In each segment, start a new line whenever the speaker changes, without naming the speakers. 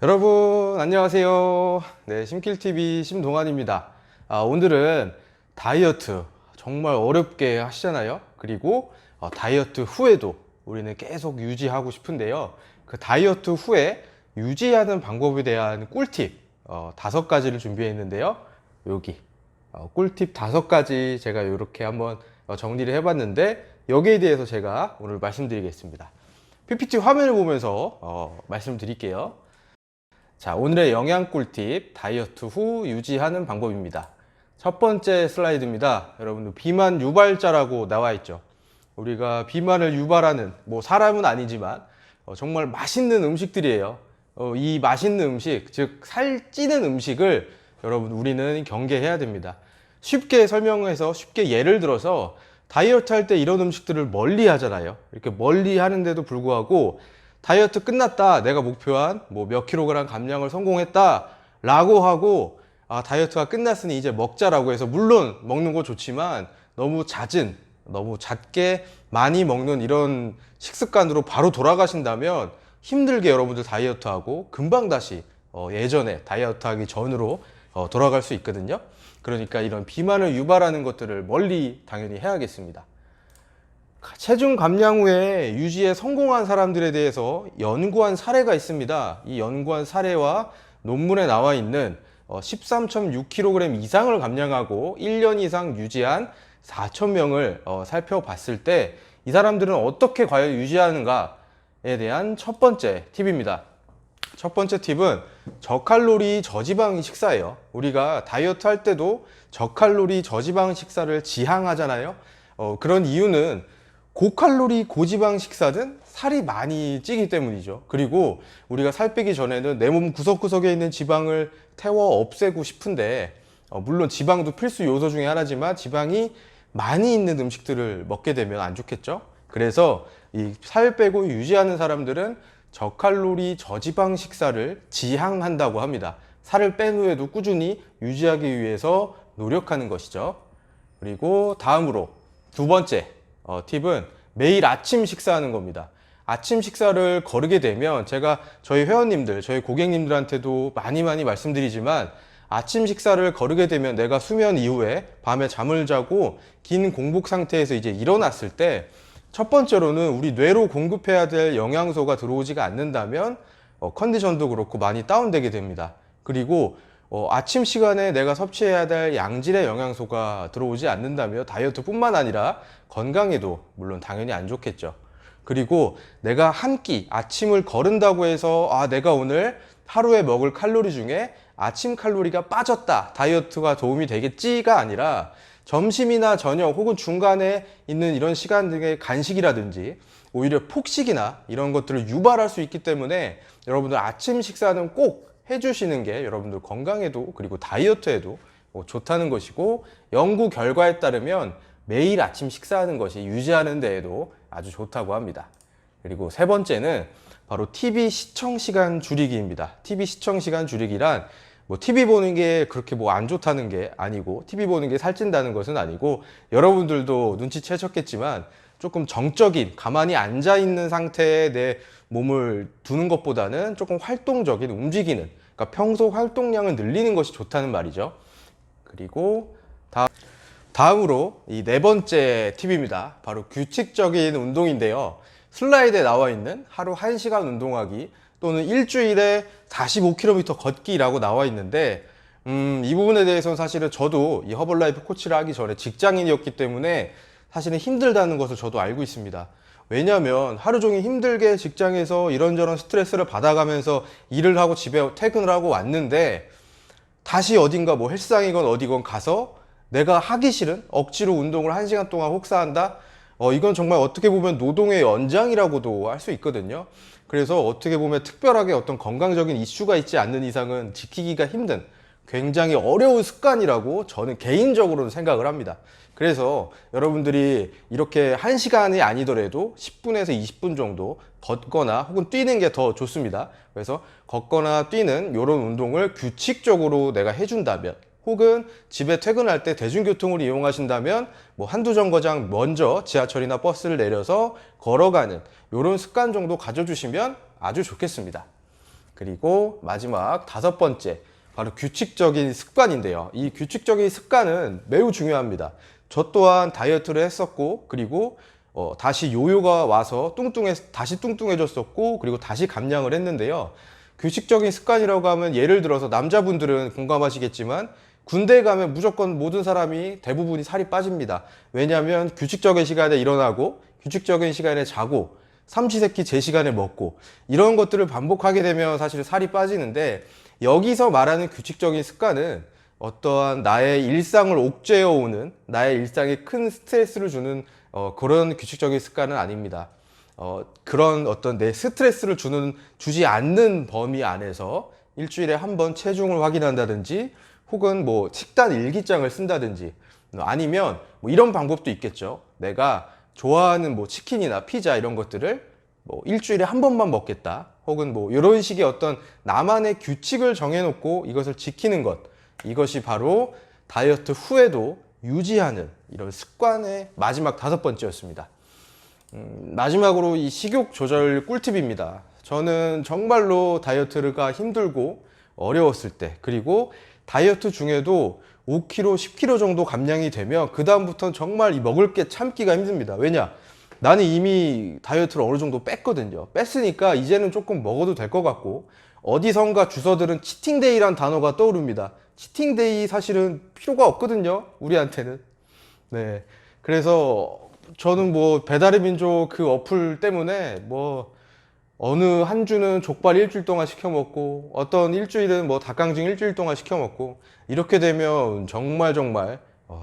여러분 안녕하세요. 네, 심킬TV 심동환입니다. 오늘은 다이어트 정말 어렵게 하시잖아요. 그리고 다이어트 후에도 우리는 계속 유지하고 싶은데요. 그 다이어트 후에 유지하는 방법에 대한 꿀팁 5가지를 준비했는데요. 여기 꿀팁 5가지 제가 이렇게 한번 정리를 해봤는데, 여기에 대해서 제가 오늘 말씀드리겠습니다. PPT 화면을 보면서 말씀드릴게요. 자, 오늘의 영양 꿀팁, 다이어트 후 유지하는 방법입니다. 첫 번째 슬라이드입니다. 여러분들 비만 유발자라고 나와 있죠. 우리가 비만을 유발하는 사람은 아니지만 정말 맛있는 음식들이에요. 이 맛있는 음식, 즉 살찌는 음식을 여러분 우리는 경계해야 됩니다. 쉽게 설명해서 쉽게 예를 들어서 다이어트 할 때 이런 음식들을 멀리 하잖아요. 이렇게 멀리 하는데도 불구하고 다이어트 끝났다, 내가 목표한 몇 킬로그램 감량을 성공했다 라고 하고 다이어트가 끝났으니 이제 먹자라고 해서, 물론 먹는 거 좋지만 너무 너무 잦게 많이 먹는 이런 식습관으로 바로 돌아가신다면 힘들게 여러분들 다이어트하고 금방 다시 예전에 다이어트 하기 전으로 돌아갈 수 있거든요. 그러니까 이런 비만을 유발하는 것들을 멀리 당연히 해야겠습니다. 체중 감량 후에 유지에 성공한 사람들에 대해서 연구한 사례가 있습니다. 이 연구한 사례와 논문에 나와 있는 13.6kg 이상을 감량하고 1년 이상 유지한 4,000명을 살펴봤을 때 이 사람들은 어떻게 과연 유지하는가에 대한 첫 번째 팁입니다. 첫 번째 팁은 저칼로리 저지방 식사예요. 우리가 다이어트 할 때도 저칼로리 저지방 식사를 지향하잖아요. 그런 이유는 고칼로리 고지방 식사는 살이 많이 찌기 때문이죠. 그리고 우리가 살 빼기 전에는 내 몸 구석구석에 있는 지방을 태워 없애고 싶은데, 물론 지방도 필수 요소 중에 하나지만 지방이 많이 있는 음식들을 먹게 되면 안 좋겠죠. 그래서 이 살 빼고 유지하는 사람들은 저칼로리 저지방 식사를 지향한다고 합니다. 살을 뺀 후에도 꾸준히 유지하기 위해서 노력하는 것이죠. 그리고 다음으로 두 번째 팁은 매일 아침 식사하는 겁니다. 아침 식사를 거르게 되면, 제가 저희 회원님들, 저희 고객님들한테도 많이 말씀드리지만, 아침 식사를 거르게 되면 내가 수면 이후에 밤에 잠을 자고 긴 공복 상태에서 이제 일어났을 때 첫 번째로는 우리 뇌로 공급해야 될 영양소가 들어오지가 않는다면 컨디션도 그렇고 많이 다운되게 됩니다. 그리고 아침 시간에 내가 섭취해야 될 양질의 영양소가 들어오지 않는다면 다이어트 뿐만 아니라 건강에도 물론 당연히 안 좋겠죠. 그리고 내가 한 끼 아침을 거른다고 해서 내가 오늘 하루에 먹을 칼로리 중에 아침 칼로리가 빠졌다, 다이어트가 도움이 되겠지가 아니라 점심이나 저녁 혹은 중간에 있는 이런 시간 등의 간식이라든지 오히려 폭식이나 이런 것들을 유발할 수 있기 때문에 여러분들 아침 식사는 꼭 해주시는 게 여러분들 건강에도 그리고 다이어트에도 좋다는 것이고, 연구 결과에 따르면 매일 아침 식사하는 것이 유지하는 데에도 아주 좋다고 합니다. 그리고 세 번째는 바로 TV 시청 시간 줄이기입니다. TV 시청 시간 줄이기란 TV 보는 게 그렇게 안 좋다는 게 아니고, TV 보는 게 살찐다는 것은 아니고, 여러분들도 눈치채셨겠지만 조금 정적인, 가만히 앉아 있는 상태에 내 몸을 두는 것보다는 조금 활동적인, 움직이는, 그러니까 평소 활동량을 늘리는 것이 좋다는 말이죠. 그리고 다음으로 이 네 번째 팁입니다. 바로 규칙적인 운동인데요. 슬라이드에 나와 있는 하루 1시간 운동하기 또는 일주일에 45km 걷기라고 나와 있는데, 이 부분에 대해서는 사실은 저도 이 허벌라이프 코치를 하기 전에 직장인이었기 때문에 사실은 힘들다는 것을 저도 알고 있습니다. 왜냐하면 하루 종일 힘들게 직장에서 이런저런 스트레스를 받아가면서 일을 하고 집에 퇴근을 하고 왔는데, 다시 어딘가 헬스장이건 어디건 가서 내가 하기 싫은 억지로 운동을 1시간 동안 혹사한다? 이건 정말 어떻게 보면 노동의 연장이라고도 할 수 있거든요. 그래서 어떻게 보면 특별하게 어떤 건강적인 이슈가 있지 않는 이상은 지키기가 힘든 굉장히 어려운 습관이라고 저는 개인적으로는 생각을 합니다. 그래서 여러분들이 이렇게 1시간이 아니더라도 10분에서 20분 정도 걷거나 혹은 뛰는 게 더 좋습니다. 그래서 걷거나 뛰는 이런 운동을 규칙적으로 내가 해준다면, 혹은 집에 퇴근할 때 대중교통을 이용하신다면 한두 정거장 먼저 지하철이나 버스를 내려서 걸어가는 이런 습관 정도 가져주시면 아주 좋겠습니다. 그리고 마지막 5번째, 바로 규칙적인 습관인데요. 이 규칙적인 습관은 매우 중요합니다. 저 또한 다이어트를 했었고, 그리고 다시 요요가 와서 다시 뚱뚱해졌었고, 그리고 다시 감량을 했는데요. 규칙적인 습관이라고 하면, 예를 들어서 남자분들은 공감하시겠지만 군대에 가면 무조건 모든 사람이 대부분이 살이 빠집니다. 왜냐하면 규칙적인 시간에 일어나고 규칙적인 시간에 자고 삼시세끼 제 시간에 먹고 이런 것들을 반복하게 되면 사실 살이 빠지는데, 여기서 말하는 규칙적인 습관은 어떠한 나의 일상을 옥죄어 오는, 나의 일상에 큰 스트레스를 주는 그런 규칙적인 습관은 아닙니다. 그런 어떤 내 스트레스를 주지 않는 범위 안에서 일주일에 한 번 체중을 확인한다든지, 혹은 뭐 식단 일기장을 쓴다든지, 아니면 뭐 이런 방법도 있겠죠. 내가 좋아하는 뭐 치킨이나 피자 이런 것들을 뭐 일주일에 한 번만 먹겠다, 혹은 뭐 이런 식의 어떤 나만의 규칙을 정해놓고 이것을 지키는 것, 이것이 바로 다이어트 후에도 유지하는 이런 습관의 마지막 5번째였습니다. 마지막으로 이 식욕 조절 꿀팁입니다. 저는 정말로 다이어트가 힘들고 어려웠을 때, 그리고 다이어트 중에도 5kg, 10kg 정도 감량이 되면 그 다음부터는 정말 이 먹을 게 참기가 힘듭니다. 왜냐? 나는 이미 다이어트를 어느 정도 뺐거든요. 뺐으니까 이제는 조금 먹어도 될 것 같고, 어디선가 주서들은 치팅데이란 단어가 떠오릅니다. 치팅데이 사실은 필요가 없거든요, 우리한테는. 네. 그래서 저는 뭐 배달의 민족 그 어플 때문에 뭐 어느 한 주는 족발 일주일 동안 시켜 먹고, 어떤 일주일은 뭐 닭강정 일주일 동안 시켜 먹고, 이렇게 되면 정말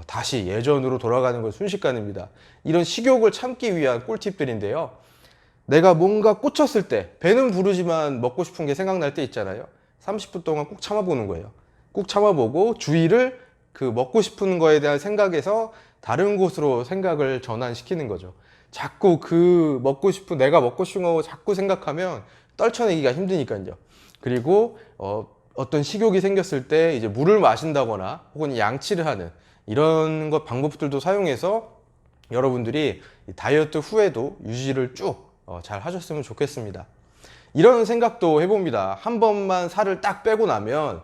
다시 예전으로 돌아가는 건 순식간입니다. 이런 식욕을 참기 위한 꿀팁들인데요. 내가 뭔가 꽂혔을 때, 배는 부르지만 먹고 싶은 게 생각날 때 있잖아요. 30분 동안 꾹 참아보는 거예요. 꾹 참아보고 주의를 그 먹고 싶은 거에 대한 생각에서 다른 곳으로 생각을 전환시키는 거죠. 자꾸 그 내가 먹고 싶은 거 자꾸 생각하면 떨쳐내기가 힘드니까요. 그리고 어떤 식욕이 생겼을 때 이제 물을 마신다거나 혹은 양치를 하는 이런 것 방법들도 사용해서 여러분들이 다이어트 후에도 유지를 쭉 잘 하셨으면 좋겠습니다. 이런 생각도 해봅니다. 한 번만 살을 딱 빼고 나면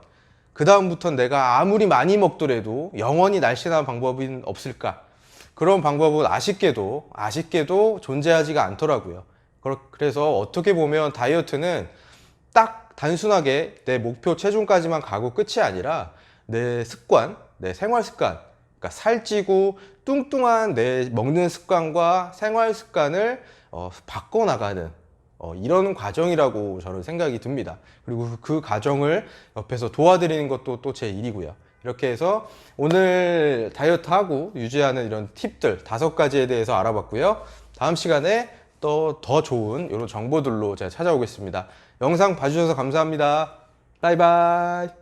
그 다음부터는 내가 아무리 많이 먹더라도 영원히 날씬한 방법은 없을까? 그런 방법은 아쉽게도 존재하지가 않더라고요. 그래서 어떻게 보면 다이어트는 딱 단순하게 내 목표 체중까지만 가고 끝이 아니라 내 습관, 내 생활 습관, 그러니까 살찌고 뚱뚱한 내 먹는 습관과 생활 습관을 바꿔나가는 이런 과정이라고 저는 생각이 듭니다. 그리고 그 과정을 옆에서 도와드리는 것도 또 제 일이고요. 이렇게 해서 오늘 다이어트하고 유지하는 이런 팁들 5가지에 대해서 알아봤고요. 다음 시간에 또 더 좋은 이런 정보들로 제가 찾아오겠습니다. 영상 봐주셔서 감사합니다. 바이바이.